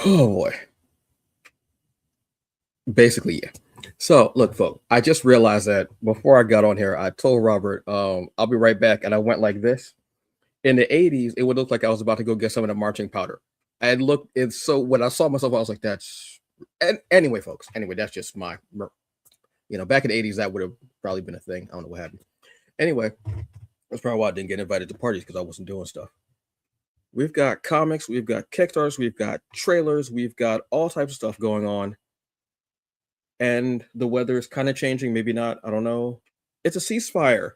Oh boy. Basically, yeah. So look, folks, I just realized that before I got on here, I told Robert, I'll be right back, and I went like this. In the 80s, it would look like I was about to go get some of the marching powder. And look, it's so when I saw myself, I was like, that's and anyway, folks. Anyway, that's just my back in the 80s, that would have probably been a thing. I don't know what happened. Anyway, that's probably why I didn't get invited to parties because I wasn't doing stuff. We've got comics, we've got Kickstarters, we've got trailers, we've got all types of stuff going on. And the weather is kind of changing, maybe not. I don't know. It's a ceasefire.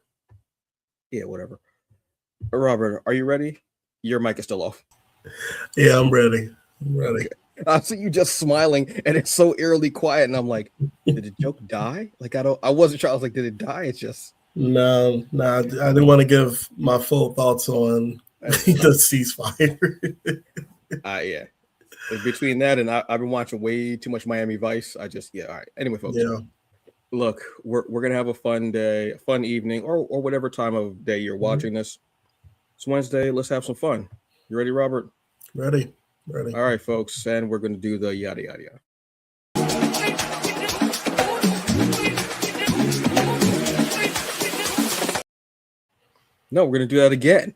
Yeah, whatever. Robert, are you ready? Your mic is still off. Yeah, I'm ready. I'm ready. Okay. I see you just smiling, and it's so eerily quiet, and I'm like, did the joke die? Like I wasn't sure. I was like, did it die? It's just No, I didn't want to give my full thoughts on the ceasefire. yeah. Between that and I've been watching way too much Miami Vice. All right. Anyway, folks. Yeah. Look, we're gonna have a fun day, a fun evening, or whatever time of day you're watching this. It's Wednesday. Let's have some fun. You ready, Robert? Ready. All right, folks, and we're gonna do the yada yada yada. No, we're gonna do that again.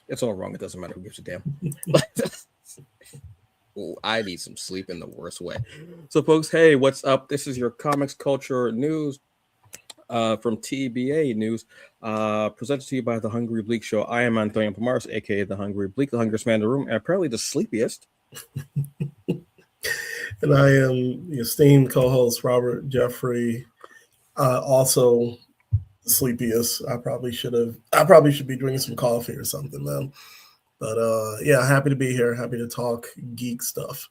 It's all wrong. It doesn't matter. Who gives a damn? Ooh, I need some sleep in the worst way. So, folks, hey, what's up? This is your comics culture news from TBA News, presented to you by the Hungry Bleak Show. I am Antonio Pomares, aka the Hungry Bleak, the hungriest man in the room, and apparently the sleepiest. And I am the esteemed co-host Robert Jeffrey, also sleepiest. I probably should be drinking some coffee or something, man. But yeah, happy to be here. Happy to talk geek stuff.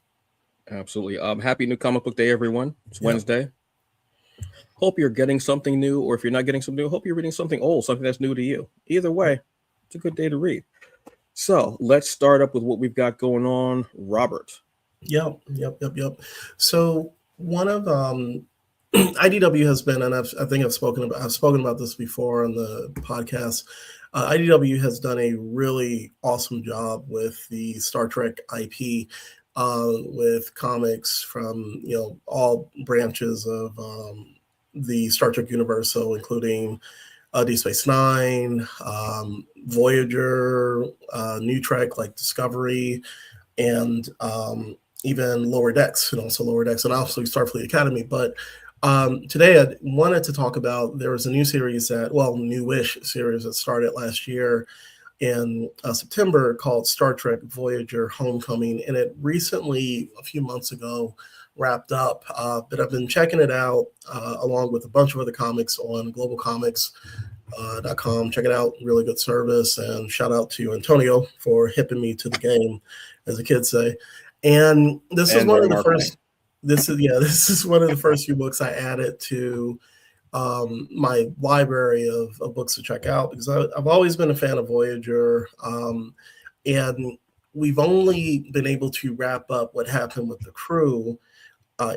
Absolutely. Happy new comic book day, everyone. It's Wednesday. Hope you're getting something new, or if you're not getting something new, hope you're reading something old, something that's new to you. Either way, it's a good day to read. So let's start up with what we've got going on, Robert. Yep. So one of IDW has been, and I think I've spoken about this before on the podcast. IDW has done a really awesome job with the Star Trek IP, with comics from all branches of the Star Trek universe, so including Deep Space Nine, Voyager, New Trek like Discovery, and even Lower Decks, and also Starfleet Academy. But today I wanted to talk about, there was a new series newish series that started last year in September called Star Trek Voyager Homecoming, and it recently, a few months ago, wrapped up. But I've been checking it out along with a bunch of other comics on globalcomics.com. Check it out, really good service, and shout out to Antonio for hipping me to the game, as the kids say. And this is one of the first. This is one of the first few books I added to my library of books to check out, because I've always been a fan of Voyager, and we've only been able to wrap up what happened with the crew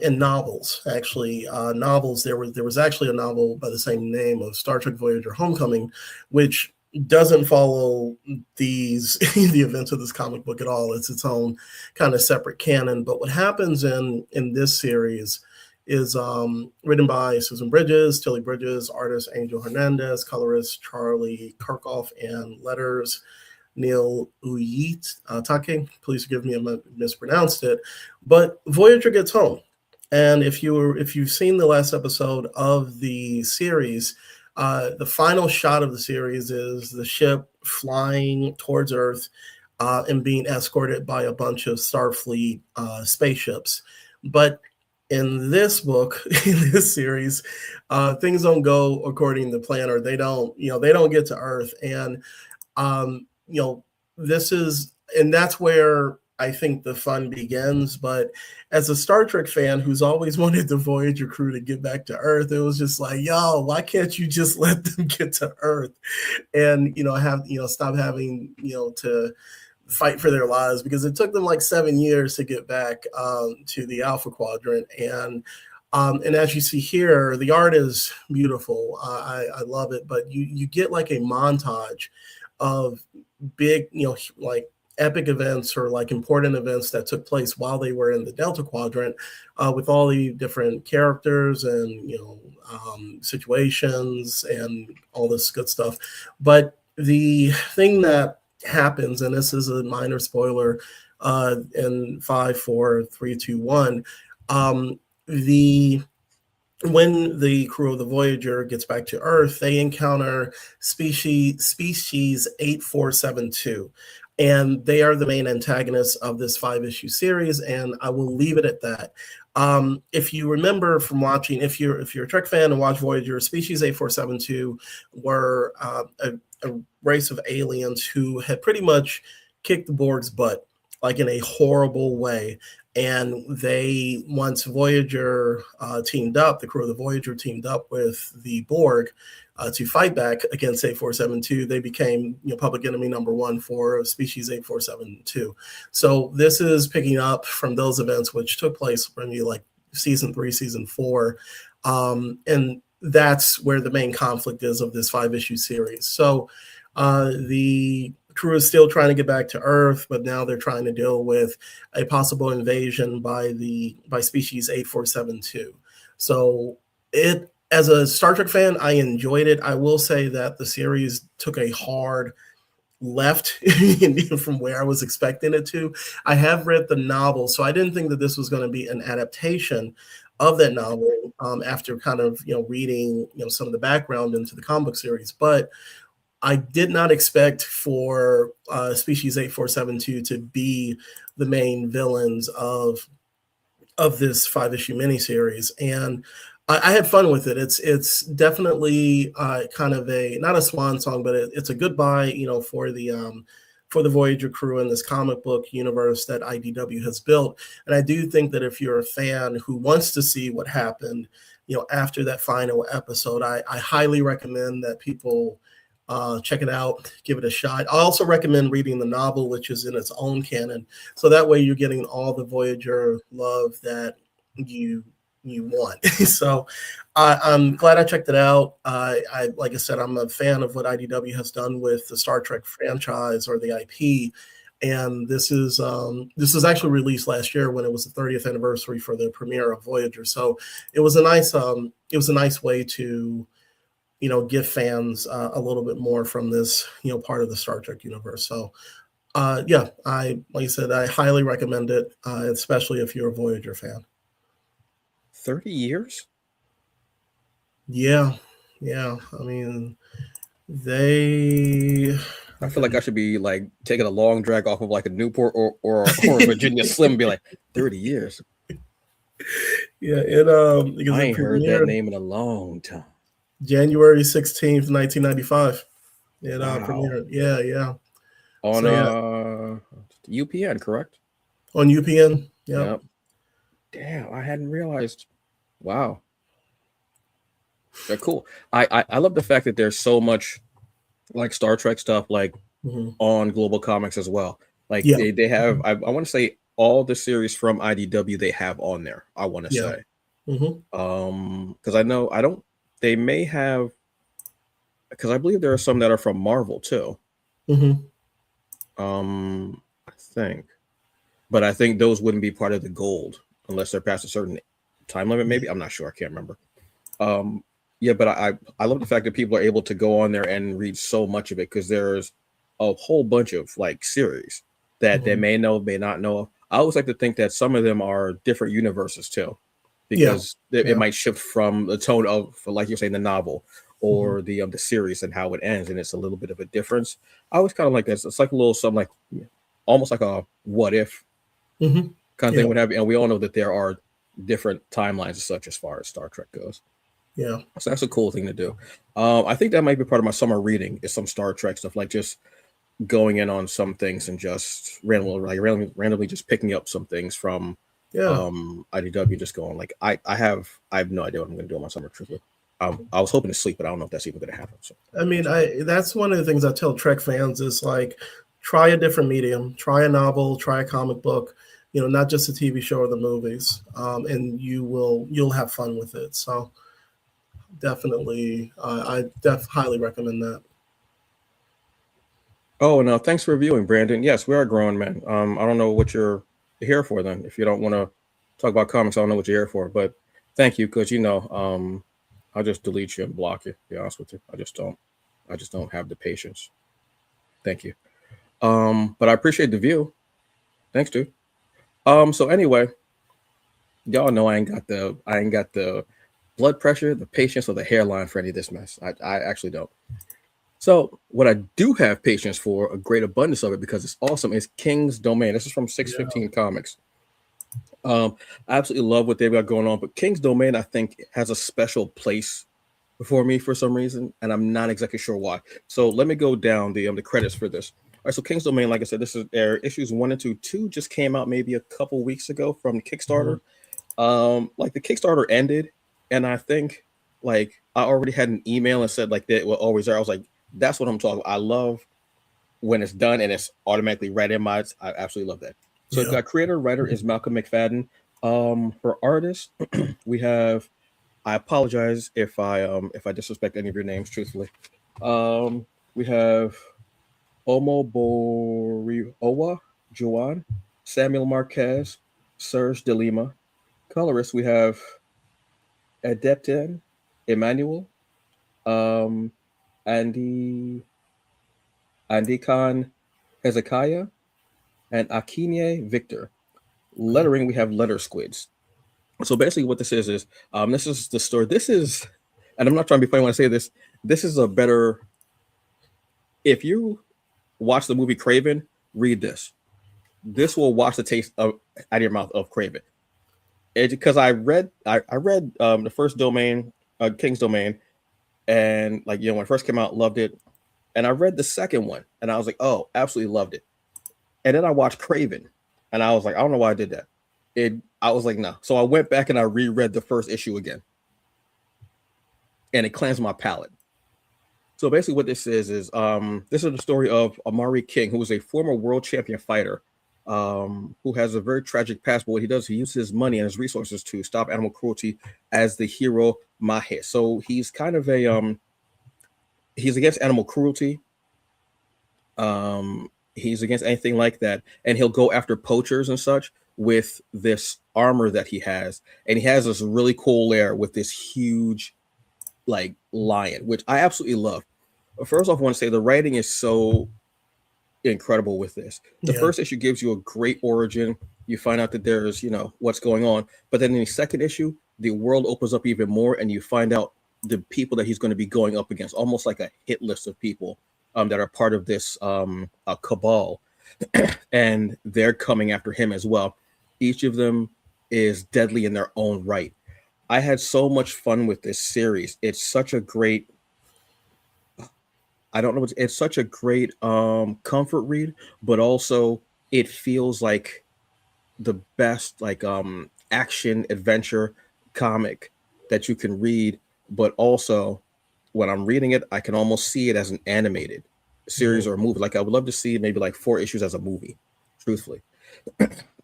in novels. Actually, novels. There was actually a novel by the same name of Star Trek Voyager Homecoming, which doesn't follow the events of this comic book at all. It's its own kind of separate canon. But what happens in this series is written by Susan Bridges, Tilly Bridges, artist Angel Hernandez, colorist Charlie Kirkhoff, and letters Neil Uyetake. Please forgive me if I mispronounced it. But Voyager gets home. And if you've seen the last episode of the series, the final shot of the series is the ship flying towards Earth and being escorted by a bunch of Starfleet spaceships. But in this book, in this series, things don't go according to plan, or they don't get to Earth. And that's where I think the fun begins. But as a Star Trek fan who's always wanted the Voyager crew to get back to Earth, it was just like, yo, why can't you just let them get to Earth and stop having to fight for their lives? Because it took them like 7 years to get back to the Alpha Quadrant. And And as you see here, the art is beautiful. I love it, but you get like a montage of big, like epic events or like important events that took place while they were in the Delta Quadrant, with all the different characters and situations and all this good stuff. But the thing that happens, and this is a minor spoiler, in 5, 4, 3, 2, 1, when the crew of the Voyager gets back to Earth, they encounter species 8472. And they are the main antagonists of this 5-issue series, and I will leave it at that. If you remember from watching, if you're a Trek fan and watch Voyager, species 8472 were a race of aliens who had pretty much kicked the Borg's butt, like in a horrible way. And they, once Voyager teamed up, the crew of the Voyager teamed up with the Borg to fight back against 8472, they became public enemy number one for species 8472. So this is picking up from those events, which took place maybe like season 3, season 4. And that's where the main conflict is of this 5-issue series. So the crew is still trying to get back to Earth, but now they're trying to deal with a possible invasion by species 8472. So as a Star Trek fan, I enjoyed it. I will say that the series took a hard left from where I was expecting it to. I have read the novel, so I didn't think that this was going to be an adaptation of that novel after kind of reading some of the background into the comic book series. But I did not expect for species 8472 to be the main villains of this 5-issue miniseries, and I had fun with it. It's definitely kind of not a swan song, but it's a goodbye, for the Voyager crew in this comic book universe that IDW has built. And I do think that if you're a fan who wants to see what happened, after that final episode, I highly recommend that people check it out, give it a shot. I also recommend reading the novel, which is in its own canon, so that way you're getting all the Voyager love that you want. So I'm glad I checked it out. I like I said, I'm a fan of what IDW has done with the Star Trek franchise or the IP, and this is actually released last year when it was the 30th anniversary for the premiere of Voyager. So it was a nice way to give fans a little bit more from this part of the Star Trek universe. So like I said, I highly recommend it, especially if you're a Voyager fan. 30 years? Yeah. I mean, I feel like I should be like taking a long drag off of like a Newport or Virginia Slim and be like 30 years. Yeah, I ain't heard that name in a long time. January 16th, 1995. It premiered. Yeah. On UPN, correct? On UPN. Yep. Damn, I hadn't realized. Wow. They're cool. I love the fact that there's so much like Star Trek stuff like on Global Comics as well. Like they have, I want to say all the series from IDW they have on there, I want to say. Because I know they may have, because I believe there are some that are from Marvel too. I think. But I think those wouldn't be part of the gold unless they're past a certain time limit, maybe. I'm not sure. I can't remember. But I love the fact that people are able to go on there and read so much of it, because there's a whole bunch of like series that they may know, may not know. I always like to think that some of them are different universes too, because it might shift from the tone of, like you're saying, the novel or the series and how it ends, and it's a little bit of a difference. I always kind of like this. It's like a little something like almost like a what if kind of thing, what have you. And we all know that there are different timelines and such as far as Star Trek goes. Yeah. So that's a cool thing to do. I think that might be part of my summer reading, is some Star Trek stuff, like just going in on some things and just randomly just picking up some things from IDW, just going like, I have no idea what I'm going to do on my summer trip. I was hoping to sleep, but I don't know if that's even going to happen. So I mean, that's one of the things I tell Trek fans is like, try a different medium, try a novel, try a comic book, not just the TV show or the movies, and you'll have fun with it. So definitely, I highly recommend that. Oh, no, thanks for reviewing, Brandon. Yes, we are growing, man. I don't know what you're here for then. If you don't want to talk about comics, I don't know what you're here for. But thank you, because I'll just delete you and block you. To be honest with you, I just don't have the patience. Thank you. But I appreciate the view. Thanks, dude. So anyway, y'all know I ain't got the blood pressure, the patience, or the hairline for any of this mess. I actually don't. So what I do have patience for, a great abundance of it, because it's awesome, is King's Domain. This is from 615 Comics. I absolutely love what they've got going on, but King's Domain, I think, has a special place for me for some reason, and I'm not exactly sure why. So let me go down the credits for this. All right, so King's Domain, like I said, this is issues 1 and 2. 2 just came out maybe a couple weeks ago from Kickstarter. Like the Kickstarter ended, and I think like I already had an email and said like that will always there. I was like, that's what I'm talking about. I love when it's done and it's automatically right in my. I absolutely love that. So we've got creator writer is Malcolm McFadden. For artists, we have. I apologize if I disrespect any of your names, truthfully. We have Omo Boriowa, Juan, Samuel Marquez, Serge De Lima. Colorist, we have Adepten, Emmanuel, Andy Khan Hezekiah, and Akinye Victor. Lettering, we have Letter Squids. So basically what this is this is the story. This is, and I'm not trying to be funny when I say this, this is a better, if you watch the movie Craven, read this. This will wash the taste out of your mouth of Craven. Because I read the first Domain, King's Domain, and like when it first came out, loved it. And I read the second one, and I was like, oh, absolutely loved it. And then I watched Craven, and I was like, I don't know why I did that. I was like, no. So I went back and I reread the first issue again, and it cleansed my palate. So basically, what this is this is the story of Amari King, who was a former world champion fighter, who has a very tragic past. But what he does, he uses his money and his resources to stop animal cruelty as the hero Mahe. So he's kind of a he's against animal cruelty. He's against anything like that, and he'll go after poachers and such with this armor that he has, and he has this really cool lair with this huge like lion, which I absolutely love. First off, I want to say the writing is so incredible with this. The first issue gives you a great origin. You find out that there's what's going on, but then in the second issue, the world opens up even more, and you find out the people that he's going to be going up against, almost like a hit list of people that are part of this cabal, and they're coming after him as well. Each of them is deadly in their own right. I had so much fun with this series. It's such a great, I don't know, it's such a great comfort read, but also it feels like the best like action adventure comic that you can read, but also when I'm reading it, I can almost see it as an animated series or a movie. Like I would love to see maybe like 4 issues as a movie, truthfully.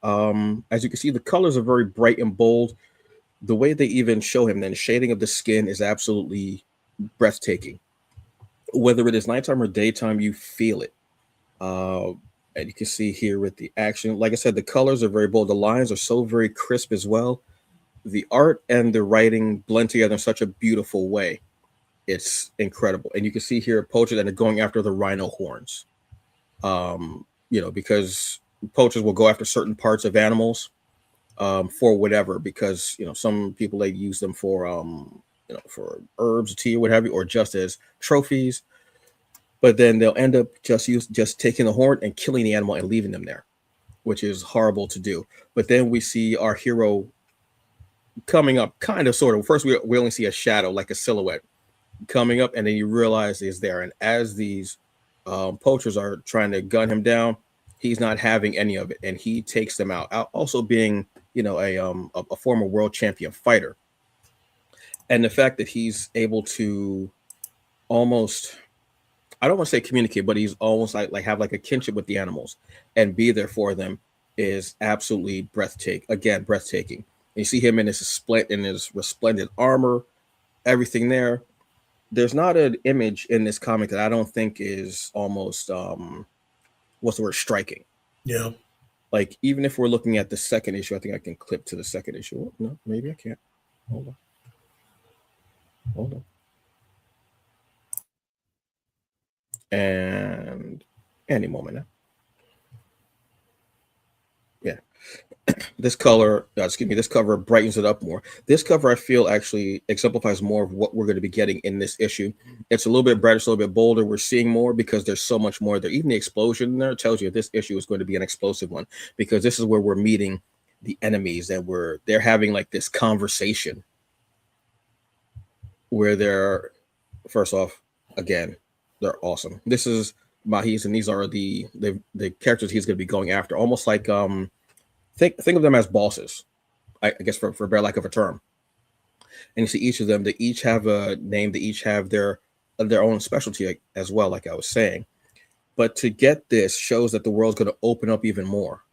As you can see, the colors are very bright and bold. The way they even show him, then shading of the skin is absolutely breathtaking. Whether it is nighttime or daytime, you feel it. And you can see here with the action, like I said, the colors are very bold. The lines are so very crisp as well. The art and the writing blend together in such a beautiful way. It's incredible. And you can see here poachers that are going after the rhino horns. Because poachers will go after certain parts of animals for whatever, because some people they use them for for herbs, tea, or what have you, or just as trophies. But then they'll end up just taking the horn and killing the animal and leaving them there, which is horrible to do. But then we see our hero coming up, kind of, sort of. First, we only see a shadow, like a silhouette, coming up, and then you realize he's there. And as these poachers are trying to gun him down, he's not having any of it, and he takes them out. Also being, a former world champion fighter, and the fact that he's able to almost, I don't want to say communicate, but he's almost like have like a kinship with the animals and be there for them. is absolutely breathtaking. Again, breathtaking. And you see him in his resplendent armor, everything there. There's not an image in this comic that I don't think is almost what's the word, striking. Yeah. Like, even if we're looking at the second issue, I think I can clip to the second issue. Oh, no, maybe I can't. Hold on. And any moment now. Yeah. This color, this cover brightens it up more. This cover, I feel, actually exemplifies more of what we're going to be getting in this issue. It's a little bit brighter, it's a little bit bolder. We're seeing more because there's so much more there. Even the explosion in there tells you this issue is going to be an explosive one, because this is where we're meeting the enemies, and they're having like this conversation where they're, first off, again, they're awesome. This is Mahis, and these are the characters he's going to be going after, almost like think of them as bosses, I guess, for bare lack of a term. And you see each of them, they each have a name, they each have their own specialty as well, like I was saying. But to get this shows that the world's going to open up even more,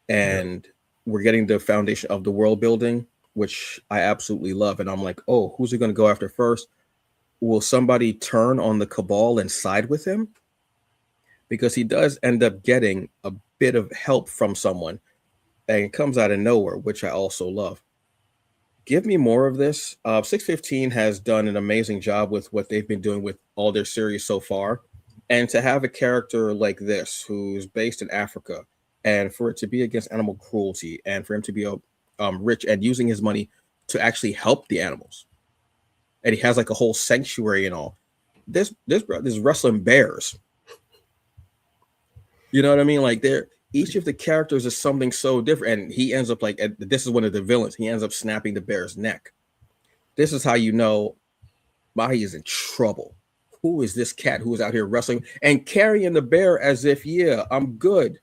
and we're getting the foundation of the world building, which I absolutely love. And I'm like, oh, who's he going to go after first? Will somebody turn on the Cabal and side with him? Because he does end up getting a bit of help from someone, and it comes out of nowhere, which I also love. Give me more of this. 615 has done an amazing job with what they've been doing with all their series so far. And to have a character like this, who's based in Africa, and for it to be against animal cruelty, and for him to be rich and using his money to actually help the animals, and he has like a whole sanctuary and all. This wrestling bears. You know what I mean? Like, each of the characters is something so different, and he ends up like, this is one of the villains. He ends up snapping the bear's neck. This is how you know Mahi is in trouble. Who is this cat who is out here wrestling and carrying the bear as if, yeah, I'm good,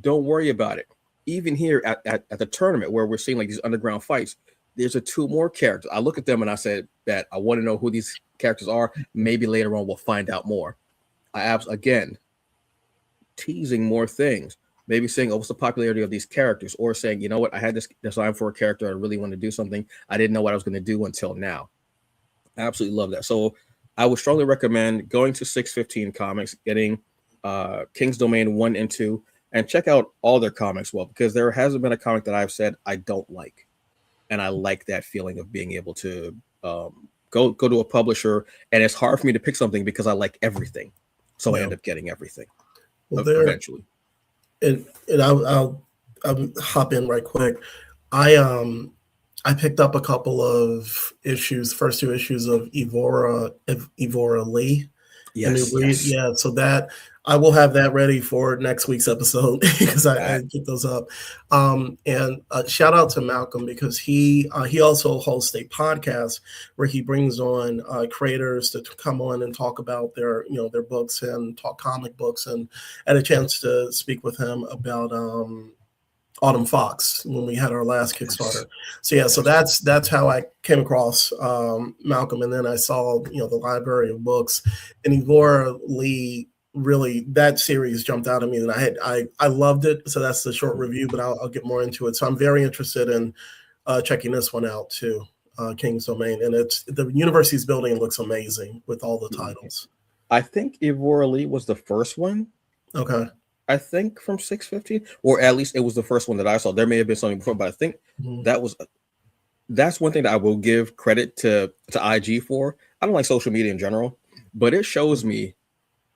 don't worry about it. Even here at the tournament where we're seeing like these underground fights, there's two more characters. I look at them and I said that I want to know who these characters are. Maybe later on we'll find out more. Again, teasing more things. Maybe saying, oh, what's the popularity of these characters? Or saying, you know what, I had this design for a character, I really want to do something. I didn't know what I was going to do until now. I absolutely love that. So I would strongly recommend going to 615 Comics, getting King's Domain 1 and 2, and check out all their comics, because there hasn't been a comic that I've said I don't like. And I like that feeling of being able to go to a publisher, and it's hard for me to pick something because I like everything. So I end up getting everything eventually. And I'll hop in right quick. I picked up a couple of issues, first two issues of Evora Lee. Yes. Yeah, so that I will have that ready for next week's episode because I get those up. And shout out to Malcolm, because he also hosts a podcast where he brings on creators to come on and talk about their books and talk comic books, and I had a chance to speak with him about Autumn Fox when we had our last Kickstarter. So yeah, so that's how I came across Malcolm, and then I saw the library of books, and Evora Lee, really, that series jumped out at me, and I loved it. So that's the short review, but I'll get more into it. So I'm very interested in checking this one out too, King's Domain, and it's the university's building looks amazing with all the titles. I think Evora Lee was the first one. Okay. I think from 615, or at least it was the first one that I saw. There may have been something before, but I think that's one thing that I will give credit to IG for. I don't like social media in general, but it shows me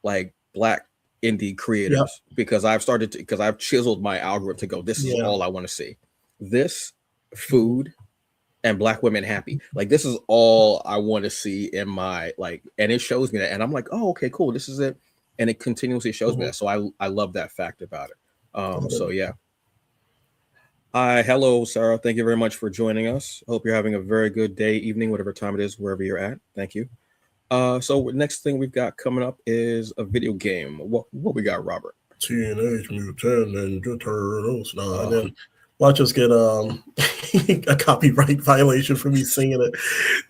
like Black indie creators, because I've chiseled my algorithm to go, this is all I want to see. This, food, and Black women happy. Like, this is all I want to see in my, like, and it shows me that, and I'm like, oh, okay, cool, this is it. And it continuously shows me that. So I love that fact about it. So yeah. Hi, hello, Sarah. Thank you very much for joining us. Hope you're having a very good day, evening, whatever time it is, wherever you're at. Thank you. So next thing we've got coming up is a video game. What we got, Robert? Teenage Mutant Ninja Turtles. And then watch us get a copyright violation for me singing it.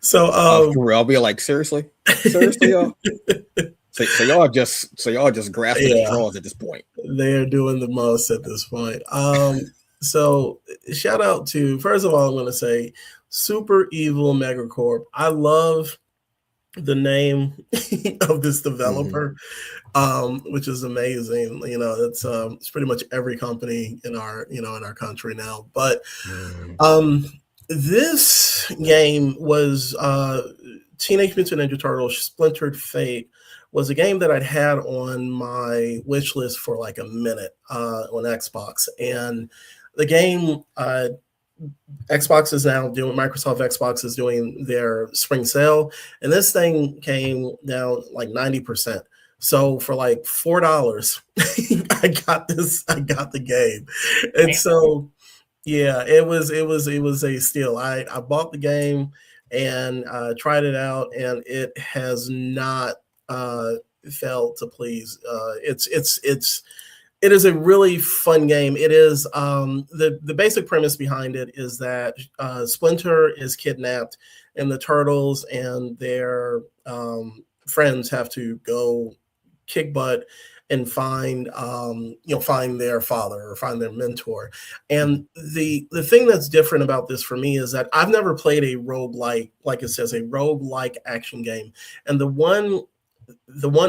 So I'll be like, seriously, y'all. So y'all just grasping the straws at this point. They're doing the most at this point. So shout out to, first of all, I'm going to say Super Evil Megacorp. I love the name of this developer, which is amazing. You know, it's pretty much every company in our, in our country now. But this game was Teenage Mutant Ninja Turtles Splintered Fate was a game that I'd had on my wish list for like a minute on Xbox. And the game, Xbox is now doing, Microsoft Xbox is doing their spring sale. And this thing came down like 90%. So for like $4, I got the game. And so, yeah, it was a steal. I bought the game and tried it out, and it has not failed to please. It is a really fun game. It is the basic premise behind it is that Splinter is kidnapped, and the Turtles and their friends have to go kick butt and find find their father or find their mentor. And the thing that's different about this for me is that I've never played a roguelike, like it says, a roguelike action game. And the one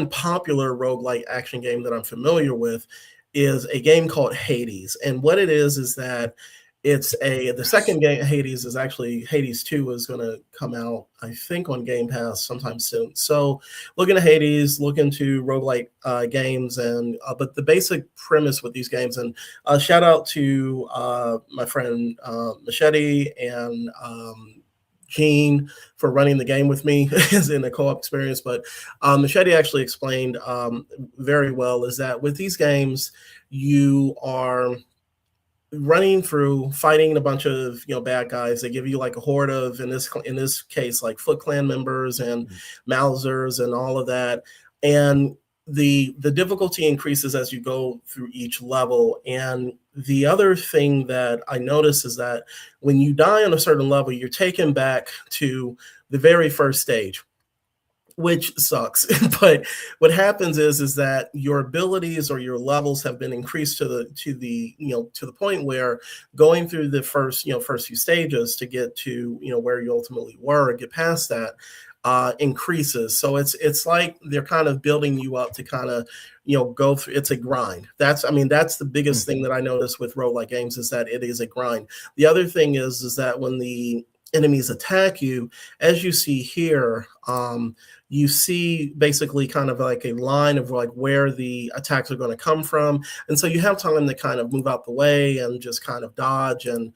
popular roguelike action game that I'm familiar with is a game called Hades. And what it is that the second game, Hades, is actually Hades 2 is going to come out, I think, on Game Pass sometime soon. So look into Hades, look into roguelike games, and but the basic premise with these games, and shout out to my friend Machete and Gene for running the game with me as in a co-op experience. But Machete actually explained very well is that with these games, you are running through, fighting a bunch of bad guys. They give you like a horde of, in this case, like Foot Clan members and Mausers and all of that. And the difficulty increases as you go through each level. And the other thing that I notice is that when you die on a certain level, you're taken back to the very first stage, which sucks. But what happens is that your abilities or your levels have been increased to the point where going through the first few stages to get to where you ultimately were and get past that increases. So it's like they're kind of building you up to kind of go through. It's a grind. That's the biggest thing that I notice with roguelike games is that it is a grind. The other thing is that when the enemies attack you, as you see here, you see basically kind of like a line of like where the attacks are going to come from. And so you have time to kind of move out the way and just kind of dodge and,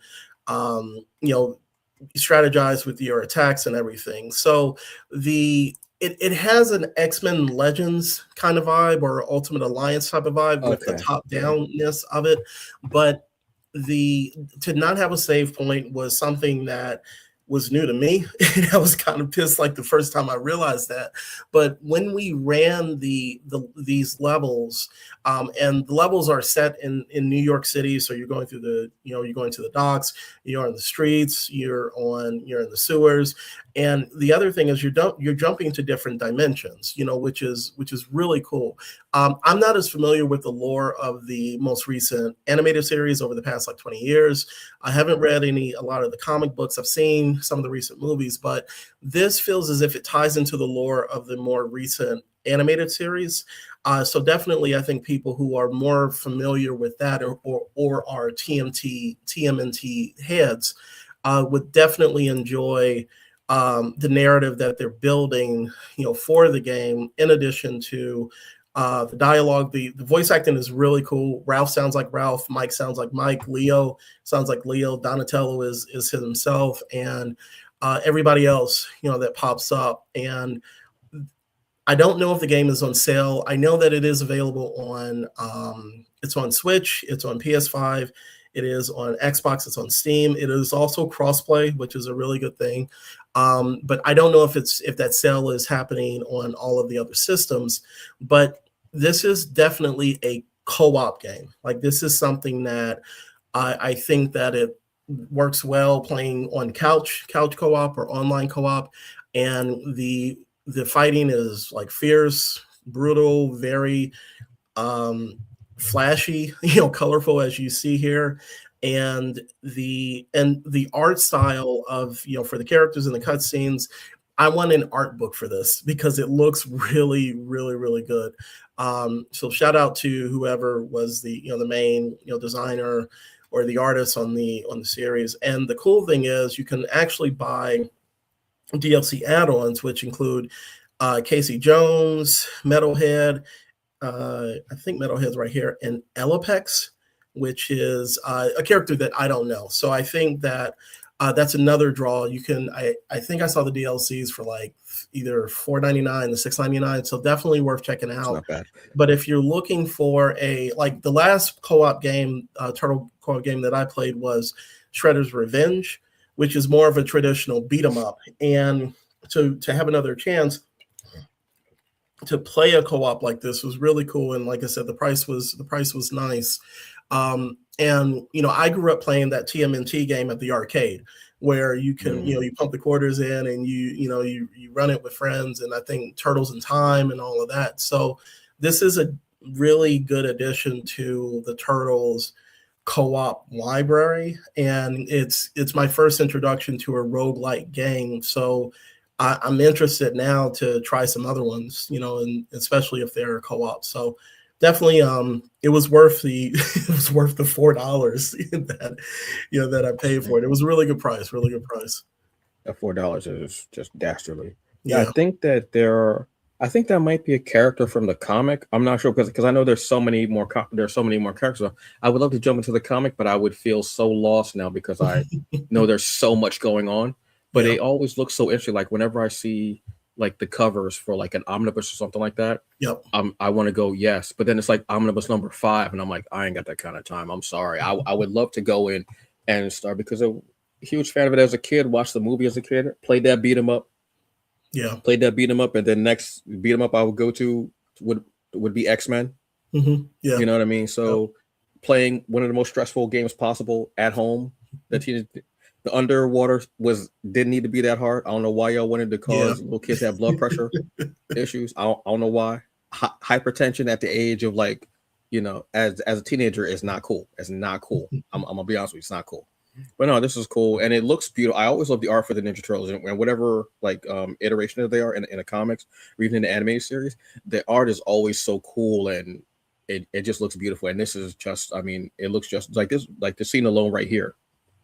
strategize with your attacks and everything. So it has an X-Men Legends kind of vibe or Ultimate Alliance type of vibe with the top-downness of it. But to not have a save point was something that was new to me. And I was kind of pissed like the first time I realized that. But when we ran these levels, and the levels are set in New York City, so you're going through you're going to the docks, you're on the streets, you're in the sewers. And the other thing is you're jumping to different dimensions, which is really cool. I'm not as familiar with the lore of the most recent animated series over the past like 20 years. I haven't read a lot of the comic books. I've seen some of the recent movies, but this feels as if it ties into the lore of the more recent animated series. So definitely, I think people who are more familiar with that or are TMNT heads would definitely enjoy the narrative that they're building, for the game. In addition to the dialogue, the voice acting is really cool. Ralph sounds like Ralph. Mike sounds like Mike. Leo sounds like Leo. Donatello is himself, and everybody else that pops up. And I don't know if the game is on sale. I know that it is available on it's on Switch, it's on PS5, it is on Xbox, it's on Steam. It is also crossplay, which is a really good thing. But I don't know if that sale is happening on all of the other systems. But this is definitely a co-op game. Like, this is something that I think that it works well playing on couch co-op or online co-op, and the fighting is like fierce, brutal, very flashy, colorful as you see here, and the art style of, for the characters and the cutscenes. I want an art book for this because it looks really, really, really good. So shout out to whoever was the main designer or the artist on the series. And the cool thing is you can actually buy DLC add-ons, which include Casey Jones, Metalhead. I think Metalhead's right here, and Elapex, which is a character that I don't know. So I think that that's another draw. You can, I think I saw the DLCs for like either $4.99 to $6.99, so definitely worth checking out. Not bad. But if you're looking for like the last co-op game, turtle co-op game that I played was Shredder's Revenge, which is more of a traditional beat 'em up. And to have another chance to play a co-op like this was really cool. And like I said, the price was nice. And I grew up playing that TMNT game at the arcade where you can, you pump the quarters in and you run it with friends, and I think Turtles in Time and all of that. So this is a really good addition to the Turtles co-op library, and it's my first introduction to a roguelike game. So I'm interested now to try some other ones, and especially if they're co-op. So definitely, it was worth the $4 that I paid for it. It was a really good price, really good price. That $4 is just dastardly. Yeah, I think that might be a character from the comic. I'm not sure because I know there's so many more characters. So I would love to jump into the comic, but I would feel so lost now because I know there's so much going on. But they always look so interesting. Like whenever I see like the covers for like an omnibus or something like that, I want to go yes. But then it's like omnibus number 5, and I'm like, I ain't got that kind of time. I'm sorry. I would love to go in and start because I'm a huge fan of it as a kid. Watched the movie as a kid. Played that beat 'em up. Played that beat 'em up, and then next beat 'em up I would go to would be X-Men. Mm-hmm. Yeah, you know what I mean. So playing one of the most stressful games possible at home. The underwater didn't need to be that hard. I don't know why y'all wanted to cause little kids to have blood pressure issues. I don't know why. Hypertension at the age of like, as a teenager is not cool. It's not cool. I'm gonna be honest with you, it's not cool. But no, this is cool and it looks beautiful. I always love the art for the Ninja Turtles and whatever like iteration that they are in the comics or even in the animated series. The art is always so cool and it just looks beautiful. And this is just, it looks just like this, like the scene alone right here.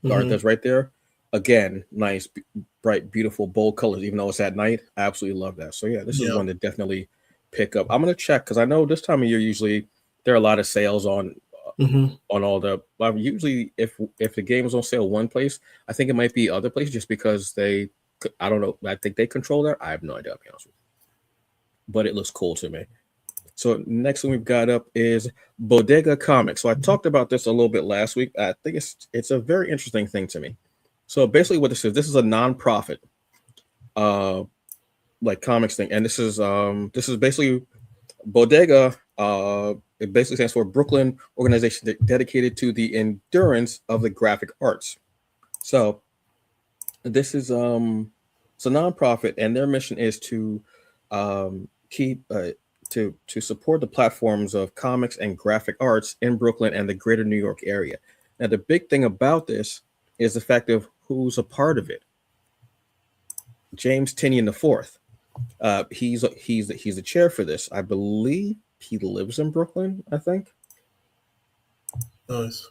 The art that's right there. Again, nice, bright, beautiful, bold colors, even though it's at night. I absolutely love that. So yeah, this is one to definitely pick up. I'm gonna check because I know this time of year usually there are a lot of sales on all the. Well, usually if the game is on sale one place, I think it might be other places just because I don't know. I think they control that. I have no idea, to be honest with you. But it looks cool to me. So next one we've got up is Bodega Comics. So I talked about this a little bit last week. I think it's a very interesting thing to me. So basically what this is a nonprofit like comics thing. And this is basically Bodega. It basically stands for Brooklyn organization dedicated to the endurance of the graphic arts. So this is it's a nonprofit and their mission is to keep to support the platforms of comics and graphic arts in Brooklyn and the greater New York area. Now, the big thing about this is the fact of who's a part of it. James Tynion IV. He's the chair for this. I believe he lives in Brooklyn, I think. Nice.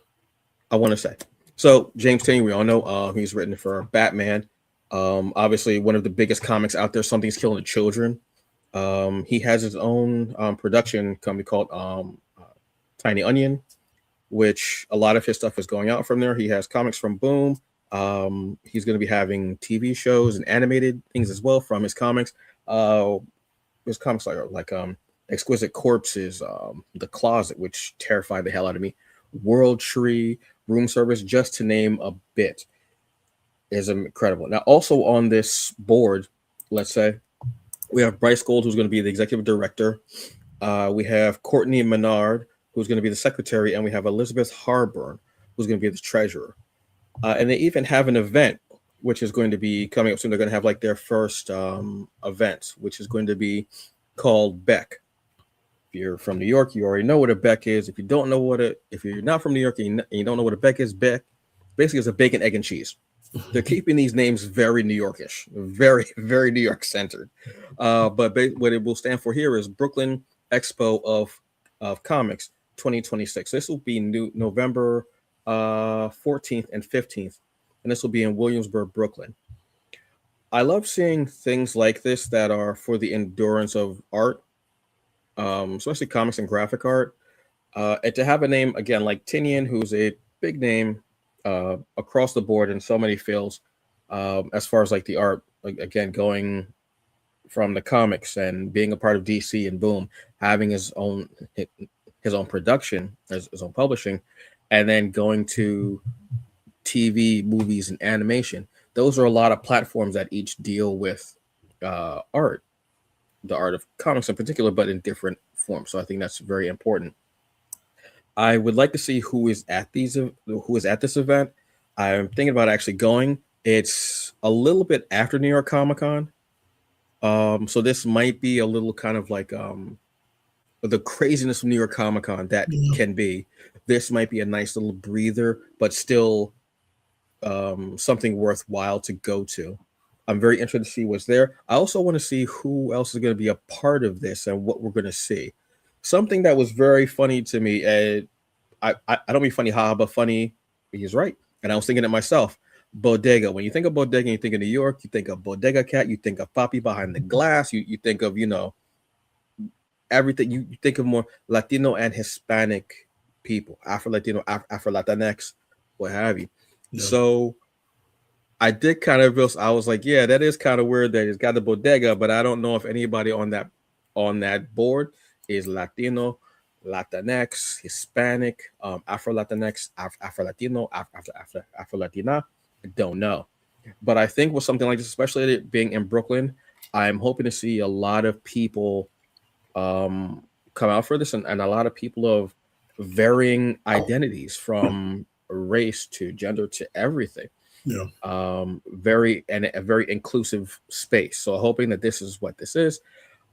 I want to say. So James Tynion, we all know he's written for Batman. Obviously, one of the biggest comics out there, Something's Killing the Children. He has his own production company called Tiny Onion, which a lot of his stuff is going out from there. He has comics from Boom. He's going to be having TV shows and animated things as well from his comics. His comics like Exquisite Corpses, The Closet, which terrified the hell out of me, World Tree, Room Service, just to name a bit, is incredible. Now, also on this board, let's say, we have Bryce Gold, who's going to be the executive director. We have Courtney Menard, who's going to be the secretary, and we have Elizabeth Harburn, who's going to be the treasurer. And they even have an event, which is going to be coming up soon. They're going to have like their first event, which is going to be called Beck. you're from New York, you already know what a Beck is. If you don't know if you're not from New York and you don't know what a Beck is, Beck basically is a bacon, egg, and cheese. They're keeping these names very New Yorkish, very, very New York centered. But what it will stand for here is Brooklyn Expo of Comics 2026. This will be November 14th and 15th, and this will be in Williamsburg, Brooklyn. I love seeing things like this that are for the endurance of art, especially comics and graphic art. And to have a name again like Tinian, who's a big name across the board in so many fields, as far as like the art, like, again, going from the comics and being a part of DC and boom, having his own production, his own publishing, and then going to TV, movies, and animation. Those are a lot of platforms that each deal with art, the art of comics in particular, but in different forms. So I think that's very important. I would like to see who is at this event. I'm thinking about actually going. It's a little bit after New York Comic Con. So this might be a little kind of like the craziness of New York Comic Con that can be. This might be a nice little breather, but still something worthwhile to go to. I'm very interested to see what's there. I also want to see who else is going to be a part of this and what we're going to see. Something that was very funny to me, I don't mean funny, haha, but funny, he's right. And I was thinking it myself. Bodega. When you think of Bodega, you think of New York, you think of Bodega Cat, you think of Papi behind the glass, you think of, everything. You think of more Latino and Hispanic people, Afro-Latino, Afro-Latinx, what have you. Yeah. So I did kind of, I was like, yeah, that is kind of weird that it's got the Bodega, but I don't know if anybody on that board is Latino, Latinx, Hispanic, Afro-Latinx, Afro-Latino, Afro-Latina. I don't know. But I think with something like this, especially it being in Brooklyn, I'm hoping to see a lot of people come out for this and a lot of people of varying identities, from race to gender to everything. Yeah. A very inclusive space. So hoping that this is what this is.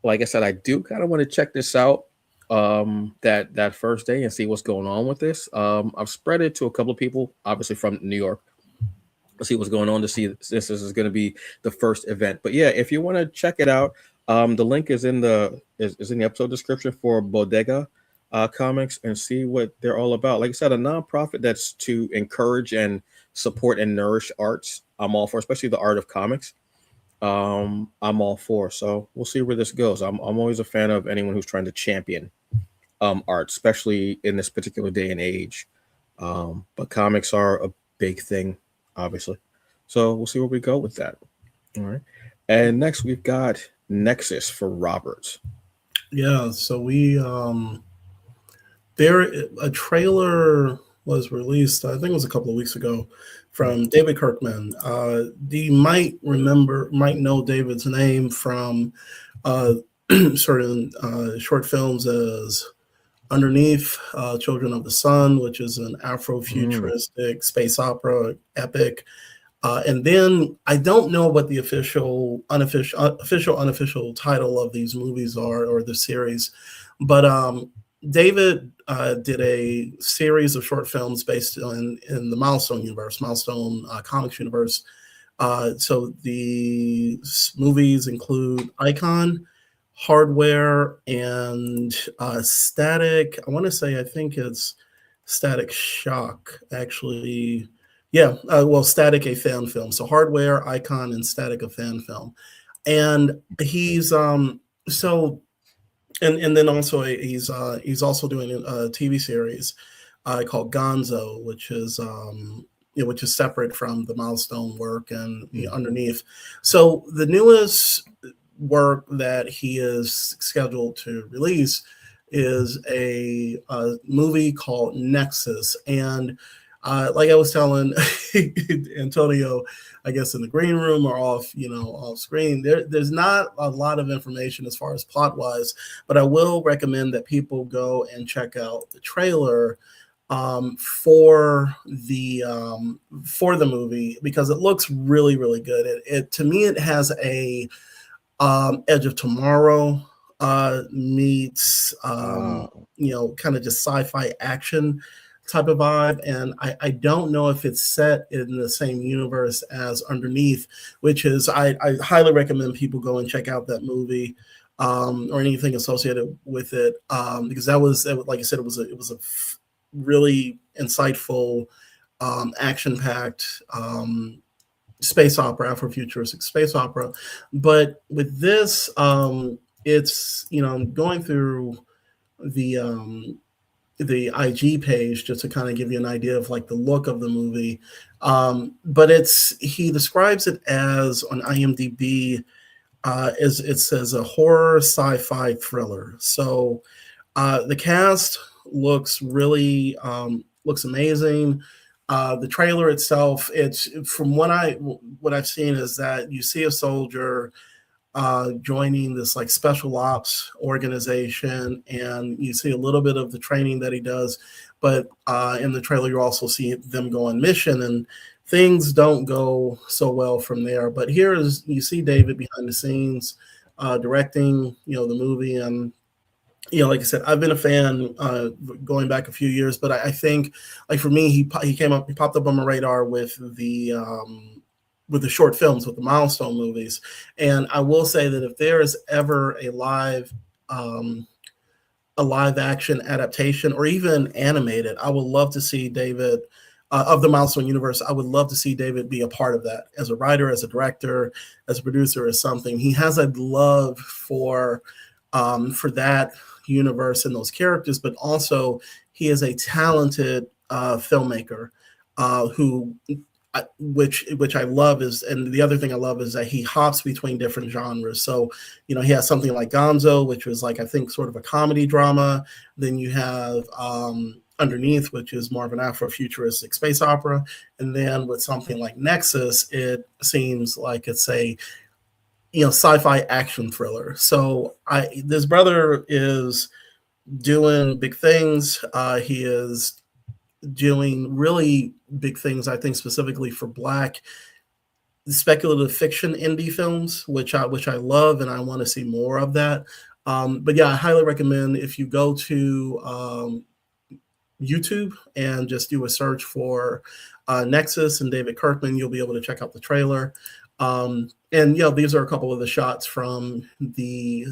Like I said, I do kind of want to check this out that first day and see what's going on with this. I've spread it to a couple of people, obviously from New York. Let's see what's going on to see this is going to be the first event. But yeah, if you want to check it out, the link is in the episode description for Bodega Comics, and see what they're all about. Like I said, a nonprofit that's to encourage and support and nourish arts. I'm all for, especially the art of comics. I'm all for. So we'll see where this goes. I'm always a fan of anyone who's trying to champion art, especially in this particular day and age. But comics are a big thing, obviously. So we'll see where we go with that. All right. And next we've got Nexus for Roberts. Yeah, so a trailer was released, I think it was a couple of weeks ago, from David Kirkman. You might know David's name from certain short films as Underneath, Children of the Sun, which is an Afrofuturistic space opera epic. And then I don't know what the official, unofficial title of these movies are, or the series, but David did a series of short films based in the Milestone universe, Milestone Comics universe. So the movies include Icon, Hardware, and Static. I think it's Static Shock, actually. Yeah, Static, a fan film. So Hardware, Icon, and Static, a fan film. And he's and then also he's also doing a TV series called Gonzo, which is separate from the Milestone work and Underneath. So the newest work that he is scheduled to release is a movie called Nexus. And like I was telling Antonio, I guess in the green room or off screen, there's not a lot of information as far as plot wise, but I will recommend that people go and check out the trailer for the movie, because it looks really, really good. It to me, it has a Edge of Tomorrow meets you know, kind of just sci-fi action type of vibe. And I don't know if it's set in the same universe as Underneath, which is I highly recommend people go and check out that movie. Or anything associated with it, because that was, like I said, it was a really insightful, action-packed space opera, Afrofuturistic space opera. But with this, it's, you know, going through the IG page just to kind of give you an idea of like the look of the movie. But he describes it as on IMDb. Is it says a horror sci-fi thriller. So the cast looks really looks amazing. The trailer itself, it's from what I've seen is that you see a soldier joining this like special ops organization, and you see a little bit of the training that he does. But in the trailer, you also see them go on mission, and things don't go so well from there. But here is, you see David behind the scenes directing, you know, the movie. And you know, like I said, I've been a fan going back a few years, but I think, like for me, he popped up on my radar with the short films, with the milestone movies. And I will say that if there is ever a live action adaptation or even animated, I would love to see David of the milestone universe. I would love to see David be a part of that as a writer, as a director, as a producer, as something. He has a love for that universe and those characters, but also he is a talented filmmaker who which I love is, and the other thing I love is that he hops between different genres. So, you know, he has something like Gonzo, which was like, I think, sort of a comedy drama. Then you have Underneath, which is more of an Afrofuturistic space opera. And then with something like Nexus, it seems like it's a, you know, sci-fi action thriller. So this brother is doing big things. He is doing really big things, I think, specifically for Black speculative fiction indie films, which I love, and I want to see more of that. But yeah, I highly recommend, if you go to YouTube and just do a search for Nexus and David Kirkman, you'll be able to check out the trailer. And you know, these are a couple of the shots from the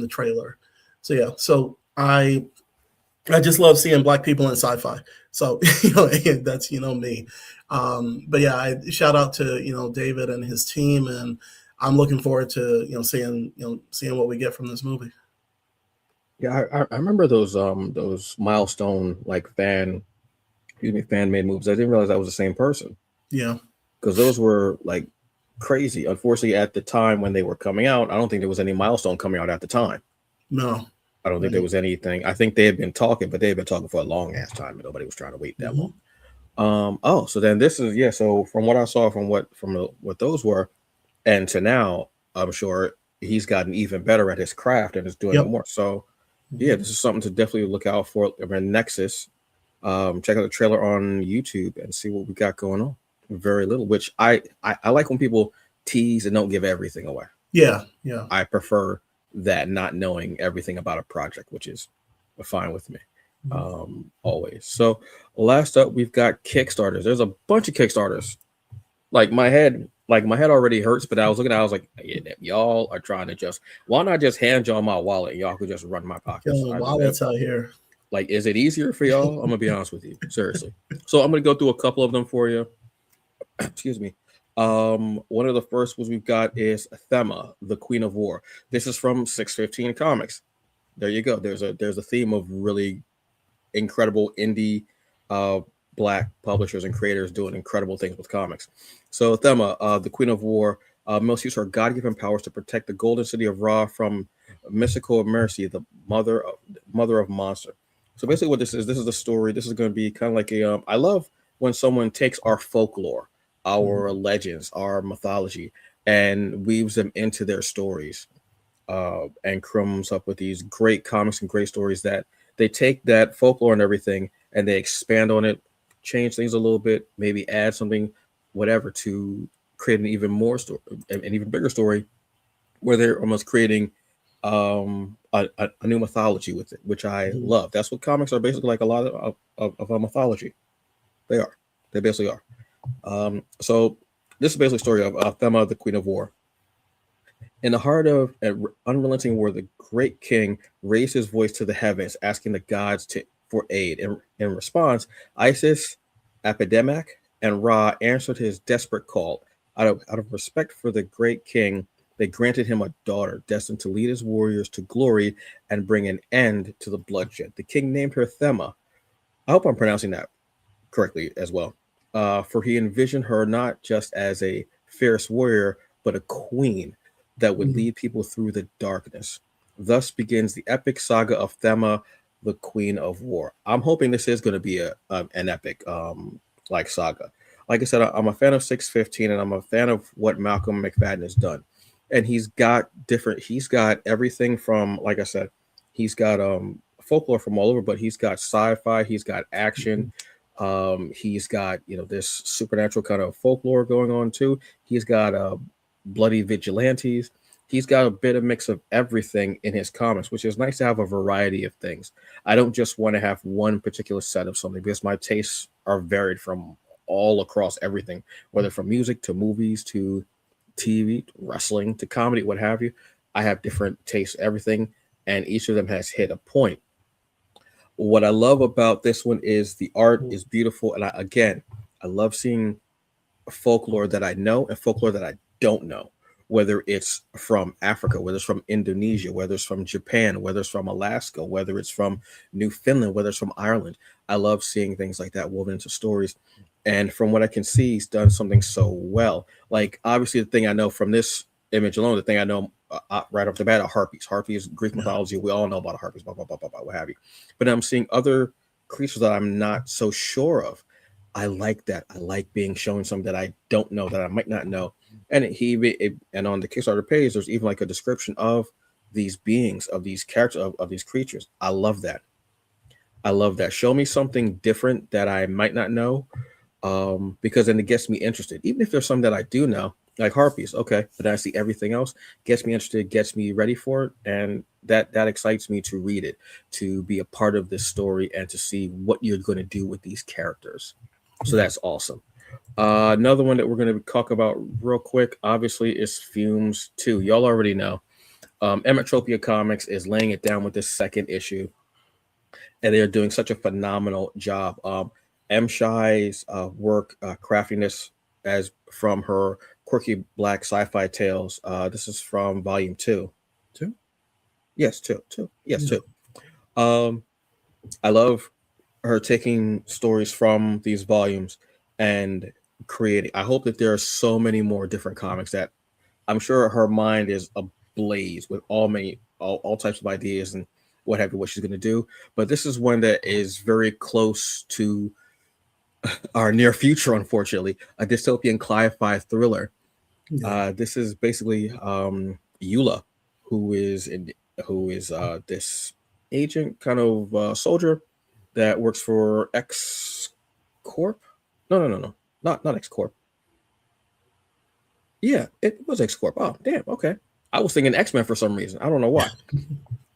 trailer. So yeah, so I just love seeing Black people in sci-fi. So, you know, that's, you know, me. But yeah, I shout out to, you know, David and his team, and I'm looking forward to, you know, seeing what we get from this movie. Yeah, I remember those milestone like fan made movies. I didn't realize that was the same person. Yeah, because those were like crazy. Unfortunately, at the time when they were coming out, I don't think there was any milestone coming out at the time. No, I don't think there was anything. I think they had been talking, but they had been talking for a long ass time, and nobody was trying to wait that long. Oh, so then this is, yeah. So from what I saw, from what those were, and to now, I'm sure he's gotten even better at his craft and is doing more. So yeah, this is something to definitely look out for. I mean, Nexus. Check out the trailer on YouTube and see what we got going on. Very little, which I like when people tease and don't give everything away. Yeah. I prefer that, not knowing everything about a project, which is fine with me. Always. So last up, we've got Kickstarters. There's a bunch of Kickstarters. Like my head already hurts, but I was looking at it, I was like, yeah, y'all are trying to why not just hand y'all my wallet and y'all could just run my pockets? Wallets out here. Like, is it easier for y'all? I'm gonna be honest with you, seriously. So I'm gonna go through a couple of them for you. Excuse me. One of the first ones we've got is Thema, the Queen of War. This is from 615 Comics. There you go. There's a theme of really incredible indie Black publishers and creators doing incredible things with comics. So Thema, the Queen of War, must use her God-given powers to protect the golden city of Ra from mystical Mercy, the mother of monster. So basically what this is the story. This is going to be kind of like a I love when someone takes our folklore, our legends, our mythology, and weaves them into their stories, and comes up with these great comics and great stories that they take that folklore and everything and they expand on it, change things a little bit, maybe add something, whatever, to create an even more story, an even bigger story, where they're almost creating a new mythology with it, which I love. That's what comics are basically like, a lot of a mythology. They are. They basically are. So this is basically a story of Thema, the Queen of War. In the heart of an unrelenting war, the great king raised his voice to the heavens, asking the gods for aid. In response, Isis, Epidemic, and Ra answered his desperate call. Out of respect for the great king, they granted him a daughter destined to lead his warriors to glory and bring an end to the bloodshed. The king named her Thema. I hope I'm pronouncing that correctly as well. For he envisioned her not just as a fierce warrior, but a queen that would lead people through the darkness. Thus begins the epic saga of Thema, the Queen of War. I'm hoping this is going to be an epic like saga. Like I said, I'm a fan of 615, and I'm a fan of what Malcolm McFadden has done. And he's got everything from, like I said, he's got folklore from all over, but he's got sci-fi, he's got action, he's got, this supernatural kind of folklore going on too. He's got bloody vigilantes. He's got a bit of mix of everything in his comics, which is nice to have a variety of things. I don't just want to have one particular set of something, because my tastes are varied from all across everything, whether from music to movies to TV, wrestling to comedy, what have you. I have different tastes, everything, and each of them has hit a point. What I love about this one is the art is beautiful, and I love seeing folklore that I know and folklore that I don't know, whether it's from Africa, whether it's from Indonesia, whether it's from Japan, whether it's from Alaska, whether it's from Newfoundland, whether it's from Ireland. I love seeing things like that woven into stories. And from what I can see, he's done something so well. Like, obviously, the thing I know from this image alone, the thing I know right off the bat are harpies. Harpies, Greek mythology. We all know about harpies, blah, blah, blah, blah, blah, what have you. But I'm seeing other creatures that I'm not so sure of. I like that. I like being shown something that I don't know, that I might not know. And and on the Kickstarter page, there's even like a description of these beings, of these characters, of these creatures. I love that. I love that. Show me something different that I might not know, because then it gets me interested. Even if there's some that I do know, like harpies, okay, but I see everything else, gets me interested, gets me ready for it, and that excites me to read it, to be a part of this story, and to see what you're going to do with these characters. So that's awesome. Another one that we're going to talk about real quick, obviously, is Fumes 2. Y'all already know. Emmetropia Comics is laying it down with this second issue, and they're doing such a phenomenal job. M. Shai's work, craftiness, as from her quirky black sci-fi tales. This is from volume 2. 2? Yes, 2. Yes, 2. I love her taking stories from these volumes and creating. I hope that there are so many more different comics that I'm sure her mind is ablaze with all types of ideas and what have you, what she's going to do. But this is one that is very close to our near future, unfortunately, a dystopian sci-fi thriller. This is basically Eula, who is this agent, kind of soldier that works for X Corp. No, not X Corp. Yeah, it was X Corp. Oh, damn. Okay, I was thinking X-Men for some reason. I don't know why.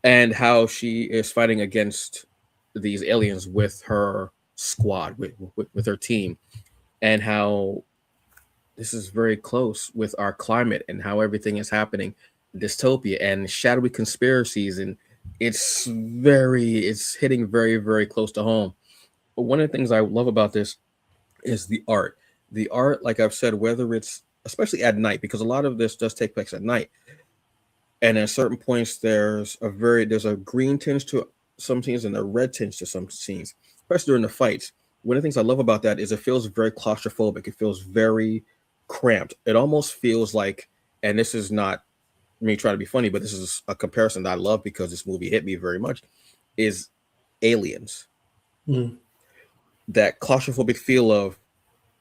And how she is fighting against these aliens with her squad, with her team, and how this is very close with our climate and how everything is happening, dystopia and shadowy conspiracies, and it's hitting very, very close to home. But one of the things I love about this is the art. The art, like I've said, whether it's especially at night, because a lot of this does take place at night, and at certain points there's a green tinge to some scenes and a red tinge to some scenes, especially during the fights. One of the things I love about that is it feels very claustrophobic. It feels very cramped. It almost feels like, and this is not me trying to be funny, but this is a comparison that I love because this movie hit me very much, is Aliens. That claustrophobic feel of,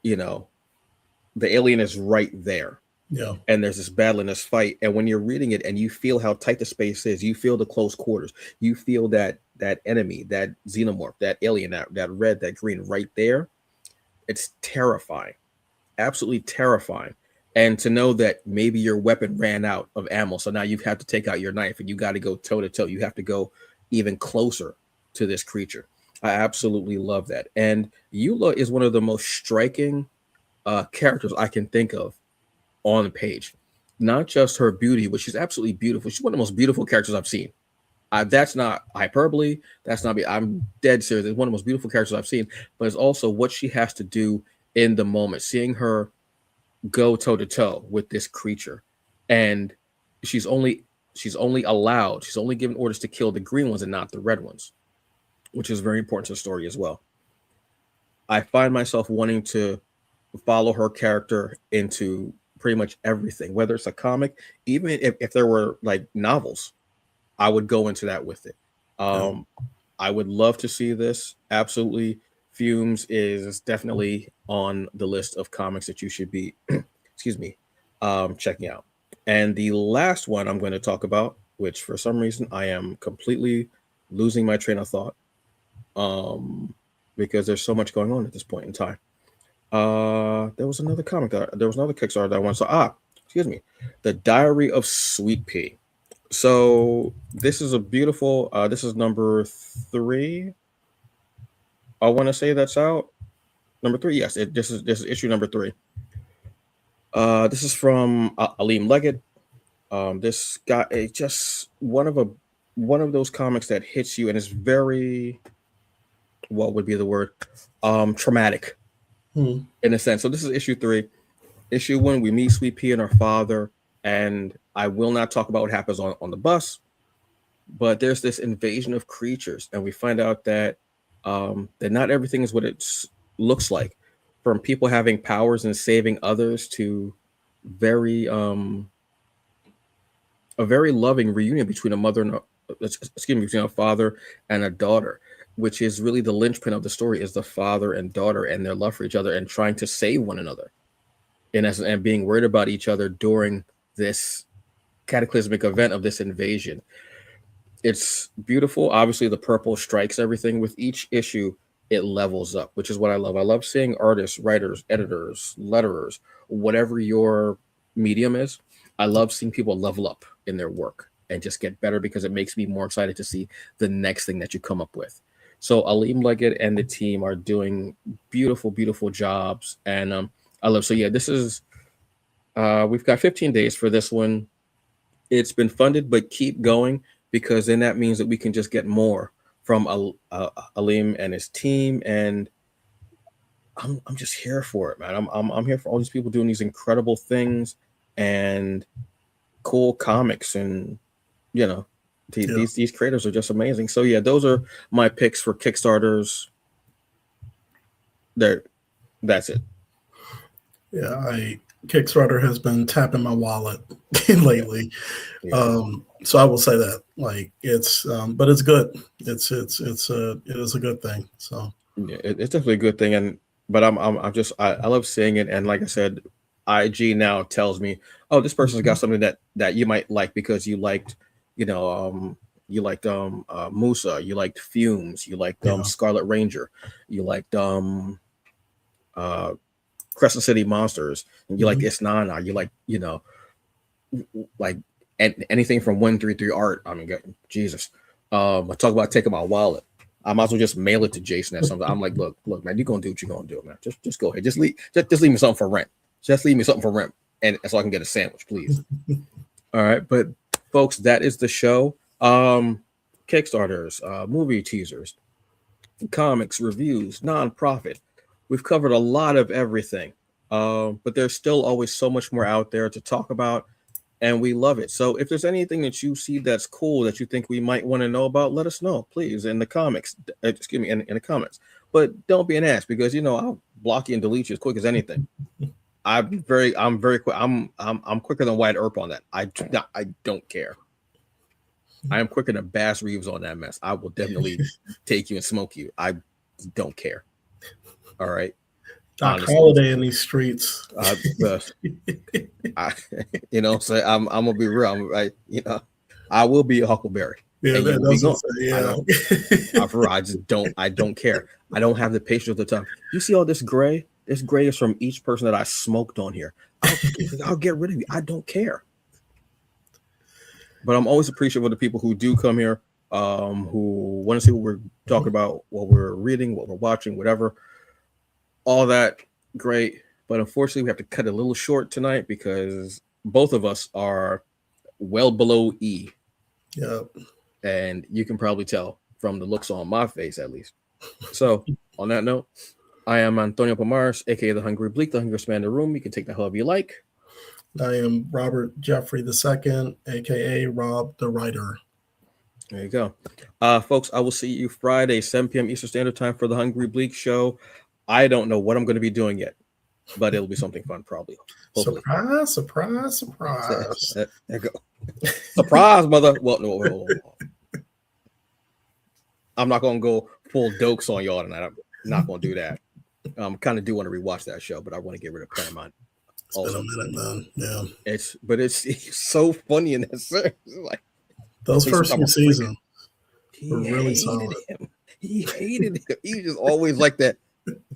the alien is right there. Yeah. And there's this battle and this fight. And when you're reading it and you feel how tight the space is, you feel the close quarters, you feel that enemy, that xenomorph, that alien, that red, that green right there. It's terrifying. Absolutely terrifying. And to know that maybe your weapon ran out of ammo, so now you have to take out your knife and you got to go toe to toe. You have to go even closer to this creature. I absolutely love that. And Eula is one of the most striking characters I can think of on the page. Not just her beauty, but she's absolutely beautiful. She's one of the most beautiful characters I've seen. That's not hyperbole. That's not me. I'm dead serious. It's one of the most beautiful characters I've seen. But it's also what she has to do in the moment. Seeing her go toe to toe with this creature, and she's only given orders to kill the green ones and not the red ones, which is very important to the story as well. I find myself wanting to follow her character into pretty much everything, whether it's a comic, even if there were like novels, I would go into that with it. I would love to see this. Absolutely. Fumes is definitely on the list of comics that you should be, checking out. And the last one I'm going to talk about, which for some reason I am completely losing my train of thought, because there's so much going on at this point in time. There was another Kickstarter that I wanted to. The Diary of Sweet Pea. So this is a beautiful. This is number 3. I want to say that's out. Number 3, yes. This is issue number 3. This is from Aleem Leggett. This guy is just one of those comics that hits you and is very, what would be the word, traumatic, in a sense. So this is issue 3. Issue 1, we meet Sweet Pea and her father, and I will not talk about what happens on the bus, but there's this invasion of creatures, and we find out that not everything is what it looks like. From people having powers and saving others to a very loving reunion between between a father and a daughter, which is really the linchpin of the story, is the father and daughter and their love for each other and trying to save one another, in essence, and being worried about each other during this cataclysmic event of this invasion. It's beautiful. Obviously, the purple strikes everything. With each issue, it levels up, which is what I love. I love seeing artists, writers, editors, letterers, whatever your medium is. I love seeing people level up in their work and just get better, because it makes me more excited to see the next thing that you come up with. So Aleem Leggett and the team are doing beautiful, beautiful jobs. And I love, so yeah, this is, we've got 15 days for this one. It's been funded, but keep going, because then that means that we can just get more from Aleem and his team. And I'm just here for it, man. I'm here for all these people doing these incredible things and cool comics, and these creators are just amazing. So yeah, those are my picks for Kickstarters. That's it. Yeah, Kickstarter has been tapping my wallet lately. So I will say that, like, it's but it's good. It is a good thing. So yeah, it's definitely a good thing. But I love seeing it. And like I said, IG now tells me, oh, this person's got something that you might like, because you liked, Musa, you liked Fumes, you liked Scarlet Ranger, you liked Crescent City Monsters, and you like Isnana, you like, like anything from 133 art. I mean, Jesus. I talk about taking my wallet. I might as well just mail it to Jason or something. I'm like, look, man, you're gonna do what you're gonna do, man. Just go ahead. Just leave me something for rent. Just leave me something for rent, and so I can get a sandwich, please. All right, but folks, that is the show. Kickstarters, movie teasers, comics, reviews, nonprofit. We've covered a lot of everything, but there's still always so much more out there to talk about, and we love it. So if there's anything that you see that's cool that you think we might want to know about, let us know, please, in the comics. In the comments. But don't be an ass, because I'll block you and delete you as quick as anything. I'm very quick. I'm quicker than Wyatt Earp on that. I don't care. I am quicker than Bass Reeves on that mess. I will definitely take you and smoke you. I don't care. All right. Doc Holiday in these streets. So I'm gonna be real. I will be a Huckleberry. Yeah, I don't care. I don't have the patience of the time. You see all this gray? This gray is from each person that I smoked on here. I'll get rid of you. I don't care. But I'm always appreciative of the people who do come here, who want to see what we're talking about, what we're reading, what we're watching, whatever. All that, great. But unfortunately, we have to cut it a little short tonight because both of us are well below E. Yeah. And you can probably tell from the looks on my face, at least. So, on that note, I am Antonio Pomares, aka the Hungry Bleak, the hungriest man in the room. You can take that however you like. I am Robert Jeffrey II, aka Rob the Writer. There you go. Folks, I will see you Friday, 7 p.m. Eastern Standard Time for the Hungry Bleak show. I don't know what I'm going to be doing yet, but it'll be something fun, probably. Hopefully. Surprise, surprise, surprise. There you go. Surprise, mother. Well, no. I'm not going to go full dokes on y'all tonight. I'm not going to do that. Kind of do want to rewatch that show, but I want to get rid of Paramount. It's been a minute, man. Yeah. It's so funny in that series. Like those first few seasons were really solid. He hated him. He just always like that.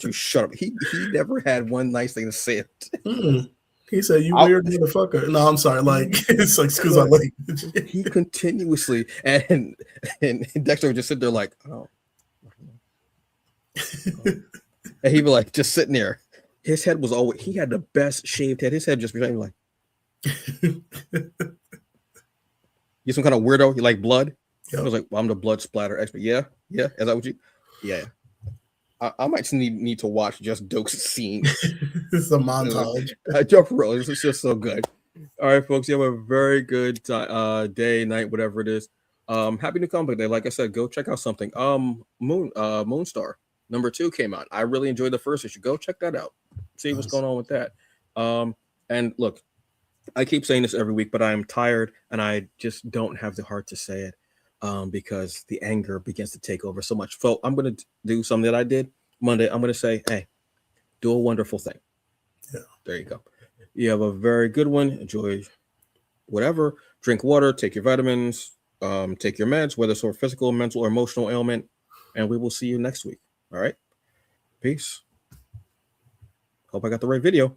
You shut up. He never had one nice thing to say. He said, "You weird motherfucker." No, I'm sorry. Like it's like because I like he continuously and Dexter would just sit there like, oh. And he'd be like just sitting there. His head was always, he had the best shaved head. His head just became like, you some kind of weirdo? You like blood? Yep. I was like, well, I'm the blood splatter expert. Yeah. Is that what you? Yeah. I might need to watch just Doke's scenes. It's a montage. It's just so good. All right, folks. You have a very good day, night, whatever it is. Happy New Comic Day. Like I said, go check out something. Moonstar #2 came out. I really enjoyed the first issue. Go check that out. See what's going on with that. And look, I keep saying this every week, but I am tired and I just don't have the heart to say it because the anger begins to take over so much. So I'm going to do something that I did Monday. I'm going to say, hey, do a wonderful thing. Yeah. There you go. You have a very good one. Enjoy whatever. Drink water, take your vitamins, take your meds, whether it's for physical, mental, or emotional ailment. And we will see you next week. All right. Peace. Hope I got the right video.